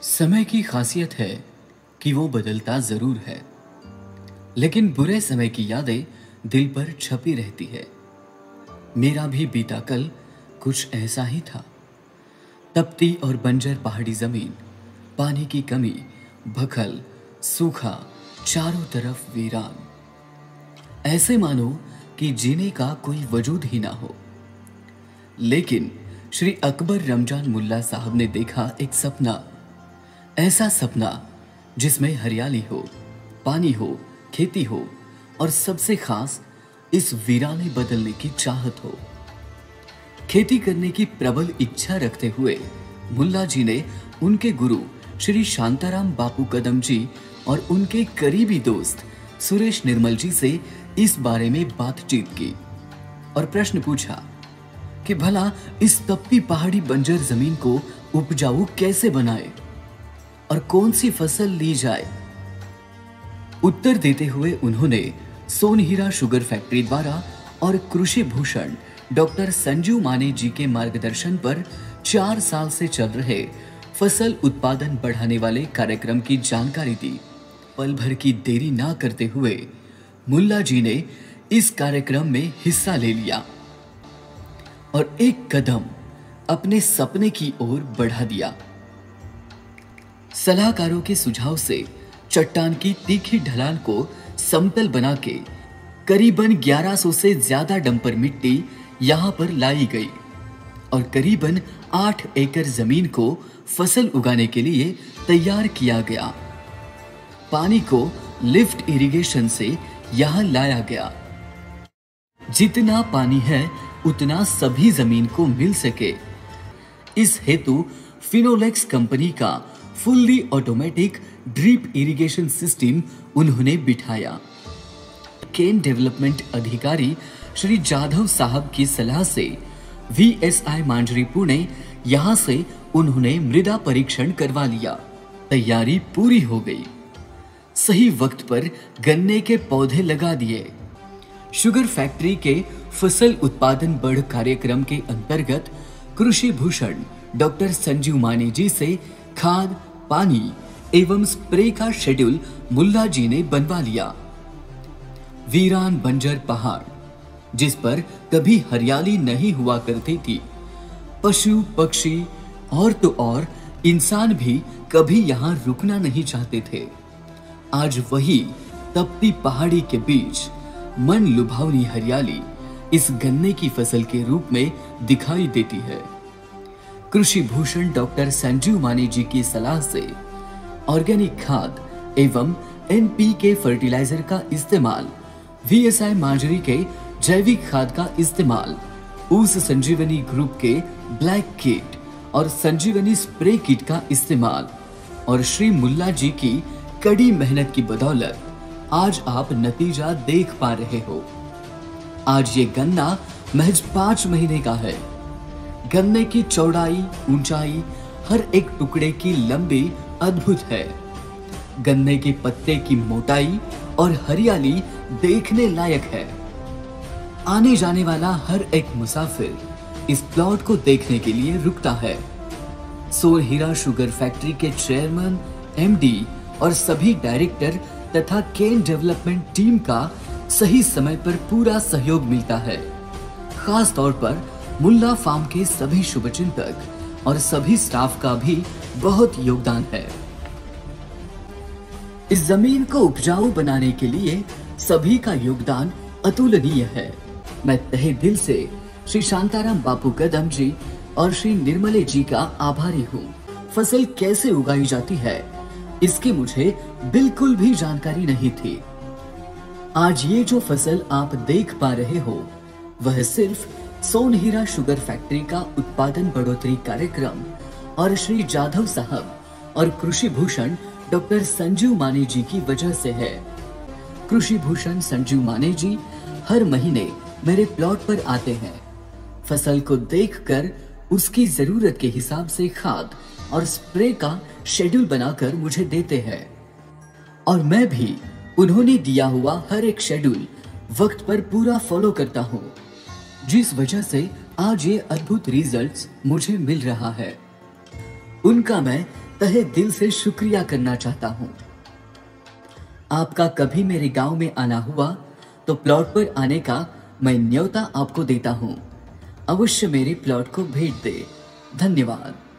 समय की खासियत है कि वो बदलता जरूर है, लेकिन बुरे समय की यादें दिल पर छपी रहती है। मेरा भी बीता कल कुछ ऐसा ही था। तपती और बंजर पहाड़ी जमीन, पानी की कमी, भखल, सूखा, चारों तरफ वीरान। ऐसे मानो कि जीने का कोई वजूद ही ना हो। लेकिन श्री अकबर रमजान मुल्ला साहब ने देखा एक सपना, ऐसा सपना जिसमें हरियाली हो, पानी हो, खेती हो और सबसे खास इस वीराने बदलने की चाहत हो। खेती करने की प्रबल इच्छा रखते हुए मुल्ला जी ने उनके गुरु श्री शांताराम बापू कदम जी और उनके करीबी दोस्त सुरेश निर्मल जी से इस बारे में बातचीत की और प्रश्न पूछा कि भला इस तपती पहाड़ी बंजर जमीन को उपजाऊ कैसे बनाए और कौन सी फसल ली जाए। उत्तर देते हुए उन्होंने सोनहीरा शुगर फैक्ट्री द्वारा और कृषि भूषण डॉक्टर संजीव माने जी के मार्गदर्शन पर 4 साल से चल रहे फसल उत्पादन बढ़ाने वाले कार्यक्रम की जानकारी दी। पल भर की देरी ना करते हुए मुल्ला जी ने इस कार्यक्रम में हिस्सा ले लिया और एक कदम अपने सपने की ओर बढ़ा दिया। सलाहकारों के सुझाव से चट्टान की तीखी ढलान को समतल बना के करीबन 1100 से ज्यादा डंपर मिट्टी यहां पर लाई गई और करीबन 8 एकड़ जमीन को फसल उगाने के लिए तैयार किया गया। पानी को लिफ्ट इरिगेशन से यहां लाया गया। जितना पानी है उतना सभी जमीन को मिल सके, इस हेतु फिनोलेक्स कंपनी का fully automatic drip irrigation system उन्होंने बिठाया। केन डेवलपमेंट अधिकारी श्री जाधव साहब की सलाह से VSI मांजरी पुणे यहां से उन्होंने मृदा परीक्षण करवा लिया। तैयारी पूरी हो गई। सही वक्त पर गन्ने के पौधे लगा दिए। शुगर फैक्ट्री के फसल उत्पादन बढ़ कार्यक्रम के अंतर्गत कृषि भूषण डॉक्टर संजीव माने जी से खाद, पानी एवं स्प्रे का शेड्यूल मुल्ला जी ने बनवा लिया। वीरान बंजर पहाड़ जिस पर कभी हरियाली नहीं हुआ करती थी, पशु पक्षी और तो और इंसान भी कभी यहाँ रुकना नहीं चाहते थे। आज वही तपती पहाड़ी के बीच मन लुभावनी हरियाली इस गन्ने की फसल के रूप में दिखाई देती है। कृषि भूषण डॉक्टर संजीव माने जी की सलाह से ऑर्गेनिक खाद एवं NPK फर्टिलाइजर का इस्तेमाल, VSI मांजरी के जैविक खाद का इस्तेमाल, उस संजीवनी ग्रुप के ब्लैक किट और संजीवनी स्प्रे किट का इस्तेमाल और श्री मुल्ला जी की कड़ी मेहनत की बदौलत आज आप नतीजा देख पा रहे हो। आज ये गन्ना महज 5 महीने का है। गन्ने की चौड़ाई, ऊंचाई, हर एक टुकड़े की लंबी अद्भुत है। गन्ने के पत्ते की मोटाई और हरियाली देखने लायक है। आने जाने वाला हर एक मुसाफिर इस प्लॉट को देखने के लिए रुकता है। सोनहीरा शुगर फैक्ट्री के चेयरमैन, MD और सभी डायरेक्टर तथा केन डेवलपमेंट टीम का सही समय पर पूरा सहयोग मिलता है। खास तौर पर मुल्ला फार्म के सभी शुभचिंतक और सभी स्टाफ का भी बहुत योगदान है। इस जमीन को उपजाऊ बनाने के लिए सभी का योगदान अतुलनीय है। मैं तहे दिल से श्री शांताराम बापू कदम जी और श्री निर्मले जी का आभारी हूँ। फसल कैसे उगाई जाती है इसकी मुझे बिल्कुल भी जानकारी नहीं थी। आज ये जो फसल आप देख पा रहे हो वह सिर्फ सोनहीरा शुगर फैक्ट्री का उत्पादन बढ़ोतरी कार्यक्रम और श्री जाधव साहब और कृषि भूषण डॉक्टर संजीव माने जी की वजह से है। कृषि भूषण संजीव माने जी हर महीने मेरे प्लॉट पर आते हैं। फसल को देखकर उसकी जरूरत के हिसाब से खाद और स्प्रे का शेड्यूल बनाकर मुझे देते हैं और मैं भी उन्होंने दिया हुआ हर एक शेड्यूल वक्त पर पूरा फॉलो करता हूँ, जिस वजह से आज ये अद्भुत रिजल्ट्स मुझे मिल रहा है। उनका मैं तहे दिल से शुक्रिया करना चाहता हूँ। आपका कभी मेरे गांव में आना हुआ तो प्लॉट पर आने का मैं न्योता आपको देता हूँ। अवश्य मेरे प्लॉट को भेंट दे। धन्यवाद।